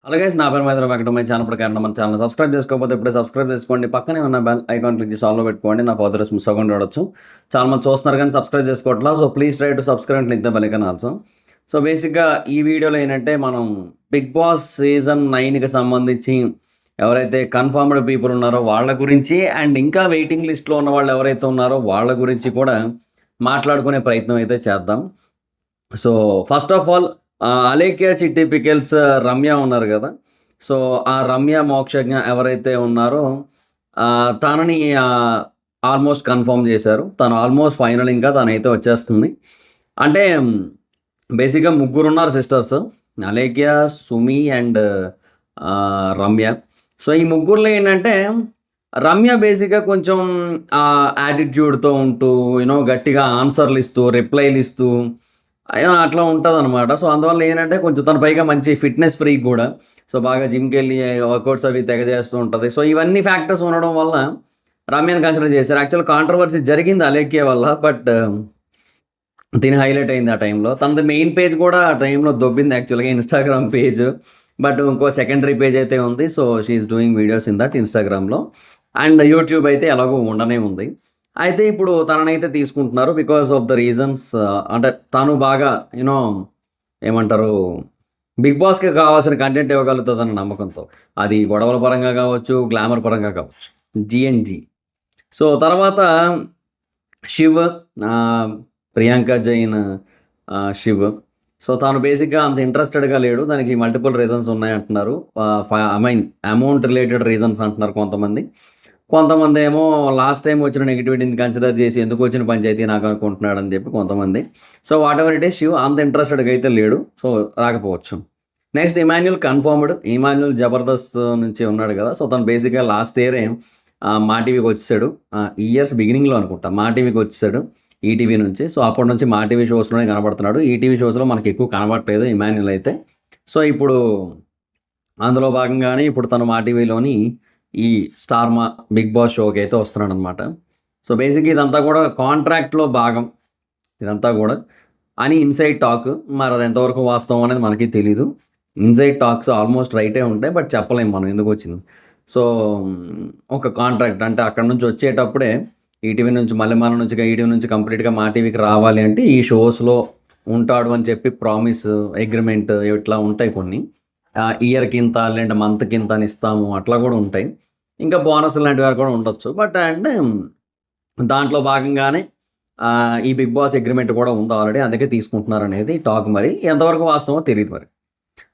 Hello guys, నా పేరు మైత్రి Venkata. My channel ప్రకారం మన ఛానల్ సబ్స్క్రైబ్ చేసుకోకపోతే ఇప్పుడే సబ్స్క్రైబ్ చేసుకోండి. పక్కనే ఉన్న బెల్ ఐకాన్ క్లిక్ చేసి ఆల్లో పెట్టుకోండి. నా ఫర్దర్స్ మిస్ అవ్వకుండా చూడొచ్చు. చాలా మంది చూస్తున్నారు కానీ సబ్స్క్రైబ్ చేసుకోవట్లా. So please try to subscribe and click the bell icon also. So బేసిక్గా ఈ వీడియోలో ఏంటంటే మనం బిగ్ బాస్ సీజన్ 9కి సంబంధించి ఎవరైతే కన్ఫర్మ్డ్ పీపుల్ ఉన్నారో వాళ్ళ గురించి అండ్ ఇంకా వెయిటింగ్ లిస్ట్లో ఉన్న వాళ్ళు ఎవరైతే ఉన్నారో వాళ్ళ గురించి కూడా మాట్లాడుకునే ప్రయత్నం అయితే చేద్దాం. So first of all Alekhya చిట్టి పికెల్స్ రమ్య ఉన్నారు కదా. సో ఆ రమ్య మోక్షజ్ఞ ఎవరైతే ఉన్నారో తనని ఆల్మోస్ట్ కన్ఫర్మ్ చేశారు. తను ఆల్మోస్ట్ ఫైనల్, ఇంకా తనైతే వచ్చేస్తుంది. అంటే బేసిక్గా ముగ్గురు ఉన్నారు sisters, Alekhya, Sumi and Ramya. So ఈ ముగ్గురులో ఏంటంటే రమ్య బేసిక్గా కొంచెం యాటిట్యూడ్తో ఉంటూ గట్టిగా ఆన్సర్లు ఇస్తూ రిప్లైలు ఇస్తూ అట్లా ఉంటుందన్నమాట. సో అందువల్ల ఏంటంటే కొంచెం తన పైగా మంచి ఫిట్నెస్ ఫ్రీక్ కూడా. సో బాగా జిమ్కి వెళ్ళి వర్కౌట్స్ అవి తెగ చేస్తూ ఉంటుంది. సో ఇవన్నీ ఫ్యాక్టర్స్ ఉండడం వల్ల రమ్యను కన్సిడర్ చేశారు. యాక్చువల్ కాంట్రవర్సీ జరిగింది అలేఖ్య వల్ల, బట్ దీని హైలైట్ అయింది ఆ టైంలో. తనది మెయిన్ పేజ్ కూడా ఆ టైంలో దొబ్బింది యాక్చువల్గా, ఇన్స్టాగ్రామ్ పేజ్. బట్ ఇంకో సెకండరీ పేజ్ అయితే ఉంది. So she's doing videos in that ఇన్స్టాగ్రామ్లో. అండ్ యూట్యూబ్ అయితే ఎలాగో ఉండనే ఉంది. అయితే ఇప్పుడు తననైతే తీసుకుంటున్నారు బికాస్ ఆఫ్ ద రీజన్స్. అంటే తను బాగా ఏమంటారు, బిగ్ బాస్కి కావాల్సిన కంటెంట్ ఇవ్వగలుగుతుందన్న నమ్మకంతో, అది గొడవల పరంగా కావచ్చు, గ్లామర్ పరంగా కావచ్చు, జిఎన్జి. సో తర్వాత శివ్, ప్రియాంక జైన్, శివ్. సో తను బేసిక్గా అంత ఇంట్రెస్టెడ్గా లేడు. దానికి మల్టిపుల్ రీజన్స్ ఉన్నాయంటున్నారు. అమౌంట్ రిలేటెడ్ రీజన్స్ అంటున్నారు కొంతమంది ఏమో లాస్ట్ టైం వచ్చిన నెగిటివిటీని కన్సిడర్ చేసి ఎందుకు వచ్చిన పంచాయతీ నాకు అనుకుంటున్నాడు అని చెప్పి కొంతమంది. So what ever it is, Shiv అంత ఇంట్రెస్టెడ్గా అయితే లేడు. సో రాకపోవచ్చు. Next Emmanuel confirmed. Emmanuel Jabardasth నుంచి ఉన్నాడు కదా. సో తను బేసిక్గా లాస్ట్ ఇయరే మా టీవీకి వచ్చేసాడు. ఈ ఇయర్స్ బిగినింగ్లో అనుకుంటా మా టీవీకి వచ్చేసాడు ఈటీవీ నుంచి. సో అప్పటి నుంచి మా టీవీ షోస్లోనే కనబడుతున్నాడు. ఈటీవీ షోస్లో మనకి ఎక్కువ కనబడట్లేదు ఇమాన్యుల్ అయితే. సో ఇప్పుడు అందులో భాగంగానే ఇప్పుడు తను మా టీవీలోని ఈ స్టార్ మా బిగ్ బాస్ షోకి అయితే వస్తున్నాడు అనమాట. సో బేసిక్గా ఇదంతా కూడా కాంట్రాక్ట్లో భాగం ఇదంతా కూడా అని ఇన్సైడ్ టాక్. మరి అది ఎంతవరకు వాస్తవం అనేది మనకి తెలీదు. ఇన్సైడ్ టాక్స్ ఆల్మోస్ట్ రైటే ఉంటాయి, బట్ చెప్పలేము మనం ఎందుకు వచ్చింది. సో ఒక కాంట్రాక్ట్ అంటే అక్కడ నుంచి వచ్చేటప్పుడే ఈటీవీ నుంచి మళ్ళీ మన నుంచి ఈటీవీ నుంచి కంప్లీట్గా మా టీవీకి రావాలి అంటే ఈ షోస్లో ఉంటాడు అని చెప్పి ప్రామిస్, అగ్రిమెంట్ ఇట్లా ఉంటాయి కొన్ని. ఇయర్కి ఇంత లేదంటే మంత్కి ఇంత అని ఇస్తాము, అట్లా కూడా ఉంటాయి. ఇంకా బోనస్ లాంటివి కూడా ఉండొచ్చు. బట్ అండ్ దాంట్లో భాగంగానే ఈ బిగ్ బాస్ అగ్రిమెంట్ కూడా ఉంది ఆల్రెడీ, అందుకే తీసుకుంటున్నారు అనేది టాక్. మరి ఎంతవరకు వాస్తవమో తెలియదు. మరి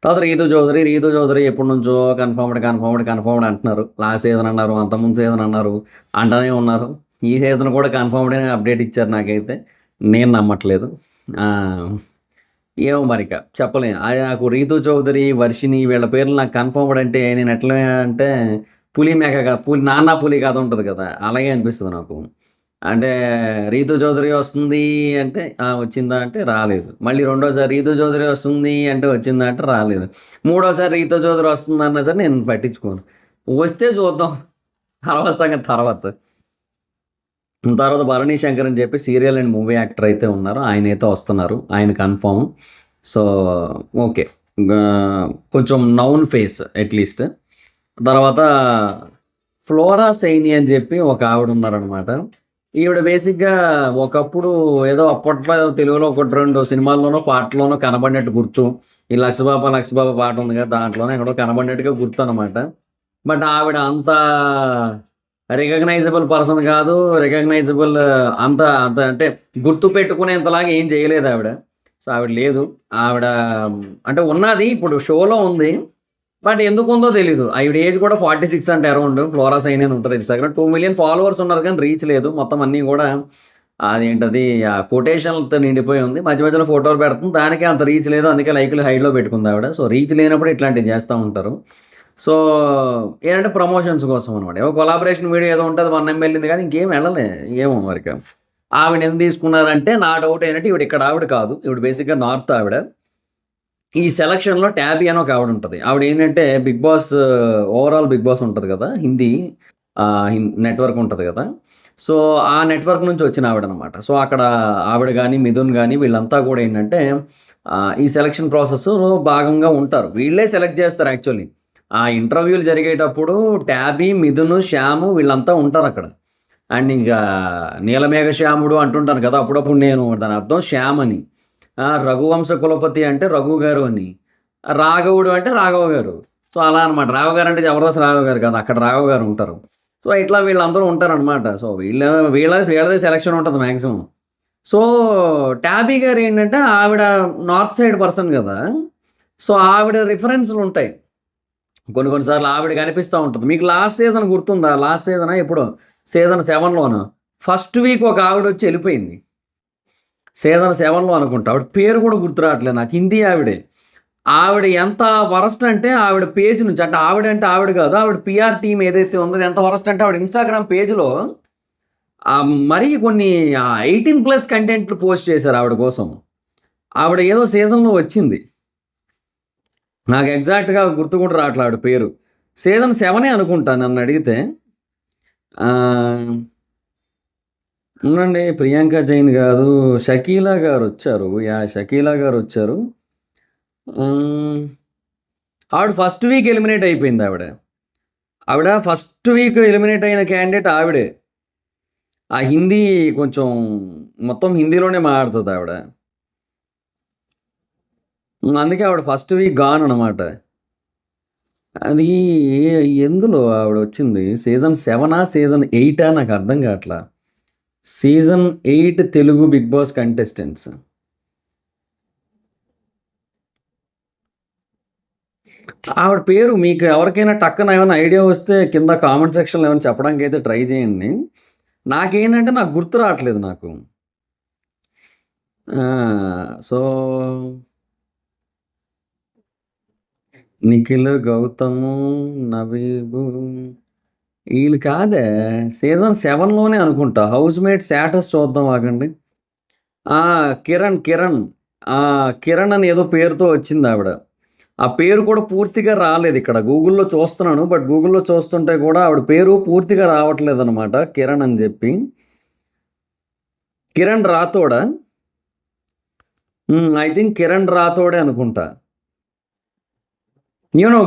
తర్వాత రీతు చౌదరి ఎప్పటి నుంచో కన్ఫర్మ్డ్ అంటున్నారు. లాస్ట్ సీజన్ అన్నారు, అంతకుముందు సీజన్ అన్నారు, అంటనే ఉన్నారు. ఈ సీజన్ కూడా కన్ఫర్మ్డ్ అని అప్డేట్ ఇచ్చారు. నాకైతే నేను నమ్మట్లేదు. ఏమో మరిక చెప్పలేను. నాకు రీతు చౌదరి, వర్షిని వీళ్ళ పేర్లు నాకు కన్ఫర్మ్డ్ అంటే నేను ఎట్లా అంటే పులి మేక పులి నాన్న పులి కథ ఉంటుంది కదా, అలాగే అనిపిస్తుంది నాకు. అంటే రీతు చౌదరి వస్తుంది అంటే వచ్చిందా అంటే రాలేదు. మళ్ళీ రెండోసారి రీతు చౌదరి వస్తుంది అంటే వచ్చిందా అంటే రాలేదు. మూడోసారి రీతు చౌదరి వస్తుంది అన్నా సరే నేను పట్టించుకోను. వస్తే చూద్దాం, తర్వాత సంగతి తర్వాత. భరణి శంకర్ అని చెప్పి సీరియల్ అండ్ మూవీ యాక్టర్ అయితే ఉన్నారు, ఆయన అయితే వస్తున్నారు. ఆయన కన్ఫర్మ్. సో ఓకే, కొంచెం నౌన్ ఫేస్ అట్లీస్ట్. తర్వాత ఫ్లోరా సైని అని చెప్పి ఒక ఆవిడ ఉన్నారనమాట. ఈవిడ బేసిక్గా ఒకప్పుడు ఏదో అప్పట్లో తెలుగులో ఒకటి రెండు సినిమాల్లోనో పాటలోనో కనబడినట్టు గుర్తు. ఈ లక్షబాబా పాట ఉంది కదా, దాంట్లోనే ఎక్కడో కనబడినట్టుగా గుర్తు అనమాట. బట్ ఆవిడ అంత రికగ్నైజబుల్ పర్సన్ కాదు. అంత అంత అంటే గుర్తు పెట్టుకునేంతలాగా ఏం చేయలేదు ఆవిడ. సో ఆవిడ లేదు. ఆవిడ అంటే ఉన్నది ఇప్పుడు షోలో ఉంది, బట్ ఎందుకు ఉందో తెలీదు. ఆవిడ ఏజ్ కూడా 46 అంటే అరౌండ్. ఫ్లోరా సైన్ అని ఉంటుంది ఇన్స్టాగ్రామ్. 2 million ఫాలోవర్స్ ఉన్నారు కానీ రీచ్ లేదు. మొత్తం అన్నీ కూడా అదేంటది కొటేషన్లతో నిండిపోయి ఉంది. మధ్యలో ఫోటోలు పెడుతుంది, దానికి అంత రీచ్ లేదు. అందుకే లైక్లు హైలో పెట్టుకుంది ఆవిడ. సో రీచ్ లేనప్పుడు ఇట్లాంటివి చేస్తూ ఉంటారు. సో ఏంటంటే ప్రమోషన్స్ కోసం అనమాట. ఏవో కొలాబరేషన్ వీడియో ఏదో ఉంటుంది, 1 M వెళ్ళింది కానీ ఇంకేం వెళ్ళలే. ఏమో వరకు ఆవిడ ఎందుకు తీసుకున్నారంటే నా డౌట్ ఏంటంటే ఈవిడ ఇక్కడ ఆవిడ కాదు. ఈవిడ బేసిక్గా నార్త్ ఆవిడ. ఈ సెలక్షన్లో ట్యాబీ అని ఒక ఆవిడ ఉంటుంది. ఆవిడ ఏంటంటే Bigg Boss overall Bigg Boss ఉంటుంది కదా, హిందీ నెట్వర్క్ ఉంటుంది కదా. సో ఆ నెట్వర్క్ నుంచి వచ్చిన ఆవిడ అనమాట. సో అక్కడ ఆవిడ కానీ మిథున్ కానీ వీళ్ళంతా కూడా ఏంటంటే ఈ సెలక్షన్ ప్రాసెస్‌లో భాగంగా ఉంటారు. వీళ్ళే సెలెక్ట్ చేస్తారు యాక్చువల్లీ. ఆ ఇంటర్వ్యూలు జరిగేటప్పుడు ట్యాబీ, మిథును, శ్యాము వీళ్ళంతా ఉంటారక్కడ. అండ్ ఇంకా నీలమేఘ శ్యాముడు అంటుంటాను కదా! అప్పుడప్పుడు నేను దాని అర్థం శ్యామ్ అని. రఘువంశ కులపతి అంటే రఘు గారు అని. రాఘవుడు అంటే రాఘవ గారు. సో, అలా అనమాట. రాఘవ గారు అంటే జబర్దస్త్ రాఘవ గారు కాదు. అక్కడ రాఘవ గారు ఉంటారు. సో, ఇట్లా వీళ్ళందరూ ఉంటారనమాట. సో, వీళ్ళదే సెలక్షన్ ఉంటది మాక్సిమం. సో, టాబీ గారేంటంటే ఆవిడ నార్త్ సైడ్ పర్సన్ గదా! సో, ఆవిడ రిఫరెన్స్‌లుంటాయి. కొన్ని కొన్ని సార్లు ఆవిడ కనిపిస్తా ఉంటది. మీకు లాస్ట్ సీజన్ గుర్తుందా? లాస్ట్ సీజనా ఎప్పుడో సీజన్ 7లోనో ఫస్ట్ వీక్ ఒక ఆవిడొచ్చి ఎళ్ళిపోయింది. సీజన్ 7లో అనుకుంటా. ఆవిడ పేరు కూడా గుర్తు రావట్లేదు నాకు. హిందీ ఆవిడే. ఆవిడ ఎంత వరస్ట్ అంటే ఆవిడ పేజ్ నుంచి అంటే ఆవిడంటే ఆవిడ కాదు. ఆవిడ పీఆర్ టీమ్ ఏదైతే ఉందో ఎంత వరస్ట్ అంటే ఆవిడ ఇన్‌స్టాగ్రామ్ పేజ్‌లో మరీ కొన్ని 18+ కంటెంట్లు పోస్ట్ చేశారు ఆవిడ కోసం. ఆవిడ ఏదో సీజన్‌లో వచ్చింది. నాకు ఎగ్జాక్ట్‌గా గుర్తు కూడా రావట్లే ఆవిడ పేరు. సీజన్ 7 అనుకుంటా నన్నడిగితే. ఆహ్, ఉండండి ప్రియాంక జైన్ గాదు. షకీలా గారొచ్చారు. యాహ్! షకీలా గారొచ్చారు. హ్మ్. ఆవిడ ఫస్ట్ వీక్ ఎలిమినేట్ అయిపోయింది ఆవిడ. ఆవిడ ఫస్ట్ వీక్ ఎలిమినేట్ అయిన క్యాండిడేట్ ఆవిడే. ఆ హిందీ కొంచెం మొత్తం హిందీలోనే మాట్లాడుతదావిడ. అందుకే ఆవిడ ఫస్ట్ వీక్ గాన్ అనమాట. అది ఎందులో ఆవిడొచ్చింది? సీజన్ 7ఆ? సీజన్ 8ఆ? నాకు అర్థం కావట్లా. Season 8 Telugu Bigg Boss contestants. ఆవిడ పేరు మీకు ఎవరికైనా టక్కన ఏమైనా ఐడియా వస్తే కింద కామెంట్ సెక్షన్‌లో ఏమైనా చెప్పడానికైతే ట్రై చేయండి. నాకేంటంటే నాకు గుర్తు రావట్లేదు నాకు. సో, నిఖిల్, గౌతము, నవీబు ఈళ్ళు కాదే. సీజన్ 7లోనే అనుకుంటా. హౌస్‌మేట్ స్టేటస్ చూద్దాం ఆగండి. ఆ! కిరణ్. కిరణ్ అని ఏదో పేరుతో వచ్చిందావిడ. ఆ పేరు కూడా పూర్తిగా రాలేదిక్కడ. గూగుల్‌లో చూస్తున్నాను. బట్ గూగుల్‌లో చూస్తుంటే కూడా ఆవిడ పేరు పూర్తిగా రావట్లేదనమాట. కిరణ్ అని జెప్పి. కిరణ్ రాథోడా? ఐ థింక్ కిరణ్ రాథోడే అనుకుంటా.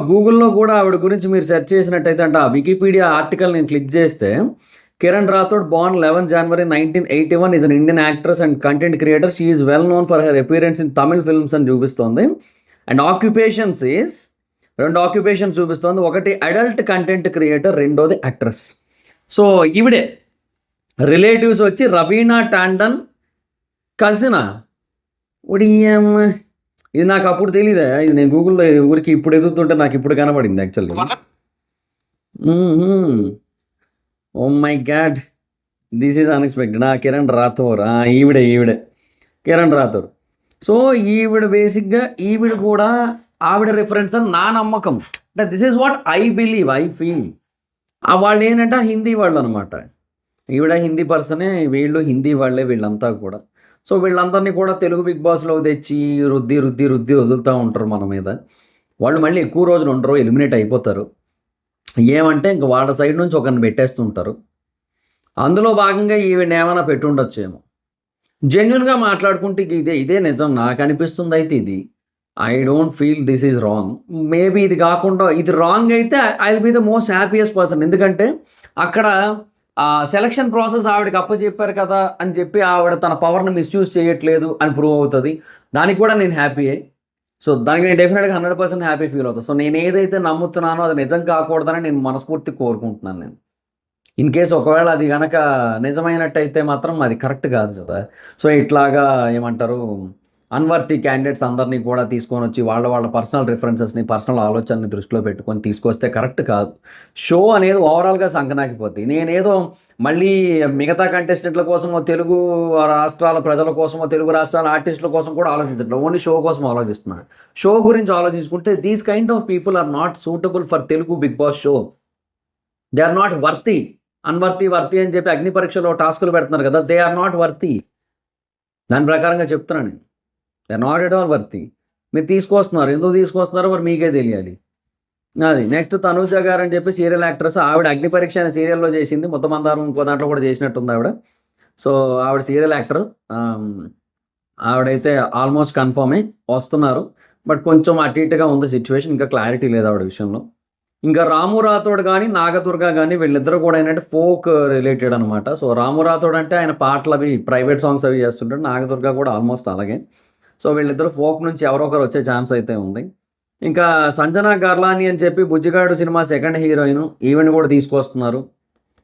గూగుల్‌లో కూడా ఆవిడ గురించి మీరు సెర్చ్ చేసినట్టయితే అంటే ఆ వికీపీడియా ఆర్టికల్ నేను క్లిక్ చేస్తే Kiran Rathod Born 11 January 1981 is an Indian actress and content creator. She is well known for her appearance in Tamil films అని చూపిస్తోంది. అండ్ ఆక్యుపేషన్స్ ఈజ్ 2 ఆక్యుపేషన్స్ చూపిస్తోంది. ఒకటి అడల్ట్ కంటెంట్ క్రియేటర్, రెండోది యాక్ట్రెస్. సో, ఈవిడే. రిలేటివ్స్ వచ్చి రవీనా టాండన్ కజినా? ఒడియమ్మ! ఇది నాకు అప్పుడు తెలీదా? ఇది నేను గూగుల్‌లో ఊరికే ఇప్పుడు ఎదుగుతుంటే నాకు ఇప్పుడు కనపడింది యాక్చువల్లీ. హుహు. Oh my god! This is unexpected. Kiran Rathore. ఈవిడే. కిరణ్ రాథోర్. సో, ఈవిడ బేసిక్‌గా ఈవిడ కూడా ఆవిడ రిఫరెన్స్ అని నా నమ్మకం. అంటే this is what I believe, I feel. వాళ్ళేంటంటే హిందీ వాళ్ళనమాట. ఈవిడ హిందీ పర్సనే, వీళ్ళు హిందీ వాళ్ళే వీళ్ళంతా కూడా. సో, వీళ్ళందరినీ కూడా తెలుగు బిగ్ బాస్‌లోకి తెచ్చి రుద్ది వదులుతా ఉంటారు మన మీద. వాళ్ళు మళ్ళీ ఎక్కువ రోజులు ఉండరు. ఎలిమినేట్ అయిపోతారు. ఏమంటే ఇంక వాళ్ళ సైడ్ నుంచి ఒకరిని పెట్టేస్తుంటారు. అందులో భాగంగా ఈవిడనేమైనా పెట్టుండొచ్చేమో. జెన్యూన్‌గా మాట్లాడుకుంటే ఇదే నిజం. నాకనిపిస్తుందయితే ఇది. I don't feel this is wrong. Maybe ఇది కాకుండా ఇది రాంగ్ అయితే I will be the most happiest person. ఎందుకంటే అక్కడ సెలక్షన్ ప్రాసెస్ ఆవిడకి అప్పజెప్పారు కదా అని చెప్పి ఆవిడ తన పవర్‌ని మిస్‌యూజ్ చేయట్లేదు అని ప్రూవ్ అవుతది. దానికి కూడా నేను హ్యాపీయే. సో, దానికి నేను డెఫినిట్‌గా 100% హ్యాపీ ఫీల్ అవుతా. సో, నేనేదైతే నమ్ముతున్నానో అది నిజం కాకూడదని నేను మనస్ఫూర్తిగా కోరుకుంటున్నాను నేను. ఇన్ కేస్ ఒకవేళ అది గనక నిజమైనట్టయితే మాత్రం అది కరెక్ట్ కాదు కదా! సో, ఇట్లాగా ఏమంటారు అన్‌వర్తీ క్యాండిడేట్స్ అందరిని కూడా తీసుకొనొచ్చి వాళ్ళ పర్సనల్ రిఫరెన్సెస్‌ని, పర్సనల్ ఆలోచనని దృష్టిలో పెట్టుకొని తీసుకొస్తే కరెక్ట్ కాదు. షో అనేది ఓవరాల్‌గా సంకనాకిపోద్ది. నేనేదో మళ్ళీ మిగతా కంటెస్టెంట్‌ల కోసమో, తెలుగు రాష్ట్రాల ప్రజల కోసమో, తెలుగు రాష్ట్రాల ఆర్టిస్టుల కోసం కూడా ఆలోచించట్లేదు. ఓన్లీ షో కోసం ఆలోచిస్తున్నాను. షో గురించి ఆలోచించుకుంటే these kind of people are not suitable for Telugu Bigg Boss show. They are not worthy. Worthy అని చెప్పి అగ్ని పరీక్షలో టాస్కులు పెడుతున్నారు కదా! They are not worthy. దాని ప్రకారంగా చెప్తున్నా నేను. They are not at all worthy. మీరు తీసుకొస్తున్నారు. ఎందుకు తీసుకొస్తున్నారో మరి మీకే తెలియాలి. అది. నెక్స్ట్ తనూజ గారని చెప్పి సీరియల్ యాక్ట్రెస్. ఆవిడ అగ్ని పరీక్ష అనే సీరియల్‌లో చేసింది. ముద్దమందారం ఇంకో దాంట్లో కూడా చేసినట్టుంది ఆవిడ. సో, ఆవిడ సీరియల్ యాక్టర్. ఆవిడైతే ఆల్మోస్ట్ కన్ఫర్మే వస్తున్నారు. బట్ కొంచెం అటు ఇటుగా ఉంది సిట్యుయేషన్. ఇంకా క్లారిటీ లేదు ఆవిడ విషయంలో. ఇంకా రాము రాథోడ్ గాని, నాగదుర్గ గాని వీళ్ళిద్దరూ కూడా ఏంటంటే ఫోక్ రిలేటెడ్ అనమాట. సో, రాము రాథోడ్ అంటే ఆయన పాటలవి ప్రైవేట్ సాంగ్స్ అవి చేస్తుంటాడు. నాగదుర్గ కూడా ఆల్మోస్ట్ అలాగే. సో, వీళ్ళిద్దరూ ఫోక్ నుంచి ఎవరో ఒకరు వచ్చే ఛాన్స్ అయితే ఉంది. ఇంకా సంజన గర్లాని అని చెప్పి 'బుజ్జిగాడు' సినిమా సెకండ్ హీరోయిన్ ఈవిడని కూడా తీసుకొస్తున్నారు.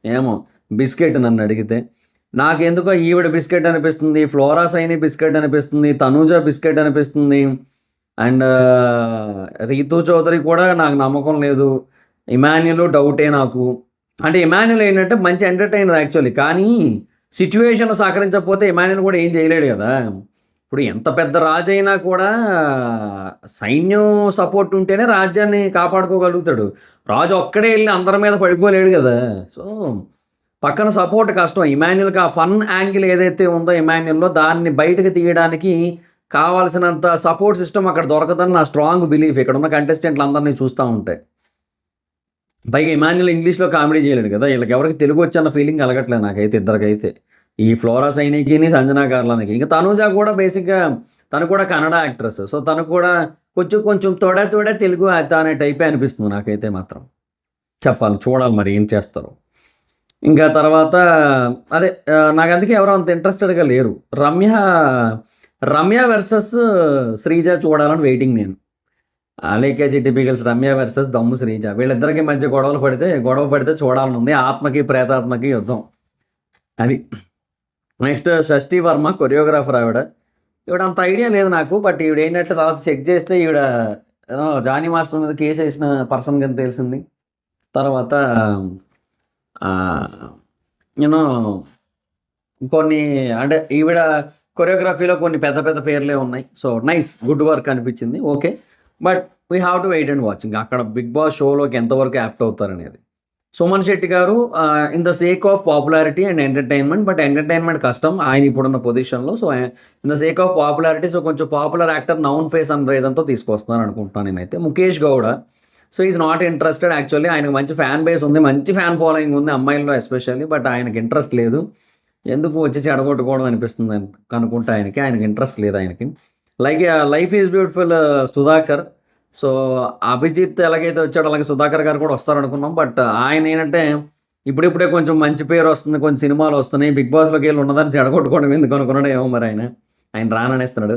ఏమో బిస్కెట్ నన్నడిగితే. నాకెందుకో ఈవిడ బిస్కెట్ అనిపిస్తుంది. ఫ్లోరా సైని బిస్కెట్ అనిపిస్తుంది. తనూజ బిస్కెట్ అనిపిస్తుంది. అండ్ రీతూ చౌదరి కూడా నాకు నమ్మకం లేదు. ఇమాన్యుల్ డౌటే నాకు. అంటే ఇమాన్యుల్ ఏంటంటే మంచి ఎంటర్‌టైనర్ యాక్చువల్లీ. కానీ సిట్యుయేషన్ సహకరించకపోతే ఇమాన్యుల్ కూడా ఏం చేయలేడు గదా! ఇప్పుడు ఎంత పెద్ద రాజైనా కూడా సైన్యం సపోర్ట్ ఉంటేనే రాజ్యాన్ని కాపాడుకోగలుగుతాడు. రాజు ఒక్కడే ఎళ్లి అందరి మీద పడిపోలేడు గదా! సో, పక్కన సపోర్ట్ కష్టం. ఇమాన్యుల్‌కి ఆ ఫన్ యాంగిల్ ఏదైతే ఉందో ఇమాన్యుల్‌లో దాన్ని బయటకి తీయడానికి కావాల్సినంత సపోర్ట్ సిస్టమ్ అక్కడ దొరకదని నా స్ట్రాంగ్ బిలీఫ్ ఇక్కడున్న కంటెస్టెంట్‌లందరిని చూస్తా ఉంటే. పైగా ఇమాన్యుల్ ఇంగ్లీష్‌లో కామెడీ చేయలేడు కదా! ఈళ్ళకి ఎవరికి తెలుగు వచ్చన్న ఫీలింగ్ కలగట్లేదు నాకైతే ఇద్దరికైతే. ఈ ఫ్లోరా సైనికిని, సంజనా గార్లానికి. ఇంకా తనూజ కూడా బేసిక్‌గా తను కూడా కన్నడ యాక్ట్రెస్. సో, తను కూడా కొంచెం కొంచెం తోడా తోడా తెలుగు అనే టైపే అనిపిస్తుంది నాకైతే మాత్రం. చెప్పాలి చూడాలి మరి ఏం చేస్తారో. ఇంకా తర్వాత అదే నాకందుకే ఎవరు అంత ఇంట్రెస్టెడ్‌గా లేరు. రమ్య వర్సెస్ శ్రీజ చూడాలని వెయిటింగ్ నేను. అలేకేజీ టిపికల్స్ రమ్య వర్సెస్ దమ్ము శ్రీజ. వీళ్ళిద్దరికి మధ్య గొడవ పడితే చూడాలనుంది. ఆత్మకి, ప్రేతాత్మకి యుద్ధం. అది. నెక్స్ట్ షష్ఠీ వర్మ కొరియోగ్రాఫర్ ఆవిడ. ఈవిడ అంత ఐడియా లేదు నాకు. బట్ ఈవిడ ఏంటంటే తర్వాత చెక్ చేస్తే ఈవిడ జానీ మాస్టర్ మీద కేసు వేసిన పర్సన్ కింద తెలిసింది. తర్వాత యూనో కొన్ని అంటే ఈవిడ కొరియోగ్రఫీలో కొన్ని పెద్ద పెద్ద పేర్లే ఉన్నాయి. సో, నైస్ గుడ్ వర్క్ అనిపించింది. Okay. But we have to wait and watch. ఇంకా అక్కడ 'బిగ్ బాస్' షోలోకి ఎంతవరకు యాప్ట్ అవుతారనేది. సుమన్ శెట్టి గారు in the sake of popularity and entertainment. But entertainment కష్టం ఆయన ఇప్పుడున్న పొజిషన్‌లో. So, in the sake of popularity so, కొంచెం పాపులర్ యాక్టర్ నౌన్ ఫేస్ అన్న రీజన్‌తో తీసుకొస్తున్నారు అనుకుంటున్నాను నేనైతే. Mukesh Gowda. So, is not interested actually. ఆయనకు మంచి ఫ్యాన్ బేస్ ఉంది. మంచి ఫ్యాన్ ఫాలోయింగ్ ఉంది అమ్మాయిల్లో ఎస్పెషల్లీ. బట్ ఆయనకి ఇంట్రెస్ట్ లేదు. ఎందుకు వచ్చి చెడగొట్టుకోవడం అనిపిస్తుంది అనుకుంటా ఆయనకి. ఆయనకి ఇంట్రెస్ట్ లేదు ఆయనకి. Like 'life is beautiful' Sudhakar. So, Abhijit ఎలాగైతే వచ్చాడో అలాగే సుధాకర్ గారు కూడా వస్తారనుకున్నాం. బట్ ఆయన ఏంటంటే ఇప్పుడిప్పుడే కొంచెం మంచి పేరు వస్తుంది. కొన్ని సినిమాలు వస్తున్నాయి. 'బిగ్ బాస్'లోకి వెళ్ళి ఉన్నదాన్ని చెడగొట్టుకోవడం ఎందుకు అనుకున్నాడో ఏమో మరి ఆయన. ఆయన రాననేస్తున్నాడు.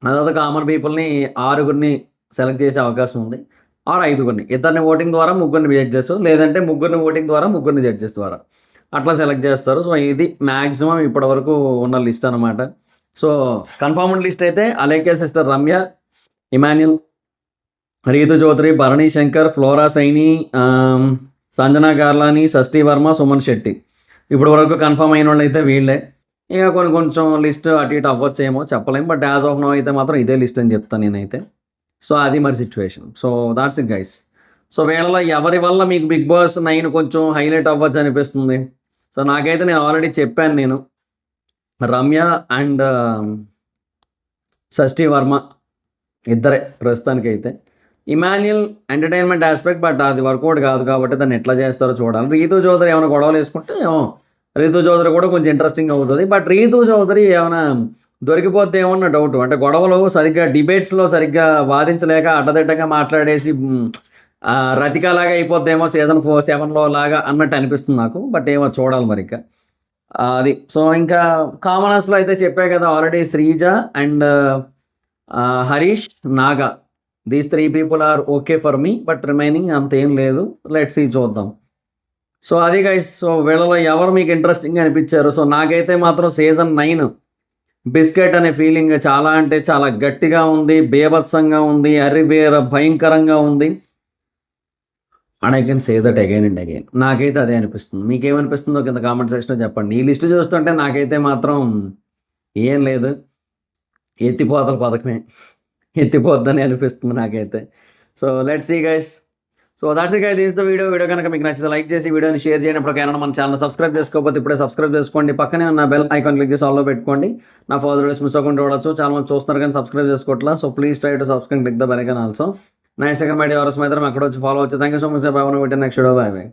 అதாவது కామన్ పీపుల్‌ని 6గురిని సెలెక్ట్ చేసే అవకాశం ఉంది. ఆర్ 5గురిని. ఇద్దరిని ఓటింగ్ ద్వారా ముగ్గురిని జడ్జెస్. లేదంటే ముగ్గురిని ఓటింగ్ ద్వారా ముగ్గురిని జడ్జెస్ ద్వారా అట్లా సెలెక్ట్ చేస్తారు. సో, ఇది మ్యాక్సిమం ఇప్పటివరకు ఉన్న లిస్ట్ అనమాట. సో, కన్ఫర్మ్డ్ లిస్ట్ అయితే Alekhya sister Ramya, Emmanuel, Rithu Chowdary, Bharani Shankar, Flora Saini, Sanjana Galrani, Shashti Varma, Suman Shetty. ఇప్పటి వరకు కన్ఫర్మ్ అయిన వాళ్ళు అయితే వీళ్ళే. ఇక కొంచెం లిస్ట్ అటు ఇటు అవ్వచ్చేమో చెప్పలేం. బట్ యాజ్ ఆఫ్ నౌ అయితే మాత్రం ఇదే లిస్ట్ అని చెప్తాను నేనైతే. సో, అది మరి situation. So, that's it guys. So, వీళ్ళలో ఎవరి వల్ల మీకు 'బిగ్ బాస్ 9' కొంచెం హైలైట్ అవ్వచ్చు అనిపిస్తుంది? సో, నాకైతే నేను ఆల్రెడీ చెప్పాను నేను. రమ్య అండ్ షష్ఠీ వర్మ ఇద్దరే ప్రస్తుతానికైతే. ఇమాన్యుల్ ఎంటర్‌టైన్‌మెంట్ యాస్పెక్ట్ బట్ అది వర్కౌట్ కాదు కాబట్టి దాన్ని ఎట్లా చేస్తారో చూడాలి. రీతూ చౌదరి ఏమైనా గొడవలు వేసుకుంటే రీతూ చౌదరి కూడా కొంచెం ఇంట్రెస్టింగ్ అవుతుంది. బట్ రీతూ చౌదరి ఏమైనా దొరికిపోద్దేమో అన్న డౌట్. అంటే గొడవలు సరిగ్గా డిబేట్స్‌లో సరిగ్గా వాదించలేక అడ్డదిడ్డంగా మాట్లాడేసి రతికాలాగా అయిపోద్దేమో సీజన్ 7లో లాగా అన్నట్టు అనిపిస్తుంది నాకు. బట్ ఏమో చూడాలి మరి ఇక. అది. సో, ఇంకా కామనర్స్‌లో అయితే చెప్పా కదా already Sreeja and Harish, Naga. These 3 people are okay for me. But remaining అంతేం లేదు. లెట్స్ సీ చూద్దాం. సో, అది గైస్. సో, వీళ్ళలో ఎవరు మీకు ఇంట్రెస్టింగ్‌గా అనిపించారు? సో, నాకైతే మాత్రం సీజన్ 9 బిస్కెట్ అనే ఫీలింగ్ చాలా అంటే చాలా గట్టిగా ఉంది. బీభత్సంగా ఉంది. అర్రిబేర భయంకరంగా ఉంది. And I can say that again and again. నాకైతే అదే అనిపిస్తుంది. మీకేమనిపిస్తుందో కింద కామెంట్ సెక్షన్‌లో చెప్పండి. ఈ లిస్ట్ చూస్తుంటే నాకైతే మాత్రం ఏం లేదు. ఎత్తిపోతల పథకమే. ఎత్తిపోద్దని అనిపిస్తుంది నాకైతే. So, let's see guys. So, that's it guys. This the video. Video కనుక మీకు నచ్చితే లైక్ చేసి వీడియోని షేర్ చేయండి. ఎప్పటికైనా మన ఛానల్ సబ్స్క్రైబ్ చేసుకోకపోతే ఇప్పుడే సబ్స్క్రైబ్ చేసుకోండి. పక్కనే ఉన్న బెల్ ఐకాన్ క్లిక్ చేసి ఆల్‌లో పెట్టుకోండి. నా ఫర్దర్ వీడియోస్ మిస్ అవ్వకుండా చూడొచ్చు. చాలా మంది చూస్తున్నారు కానీ సబ్స్క్రైబ్ చేసుకోవట్లా. So, please try to subscribe, click the bell icon also. Nice second my dear. మాత్రం అక్కడ వచ్చి ఫాలో అవచ్చు. Thank you so much. Bye. Next video. By.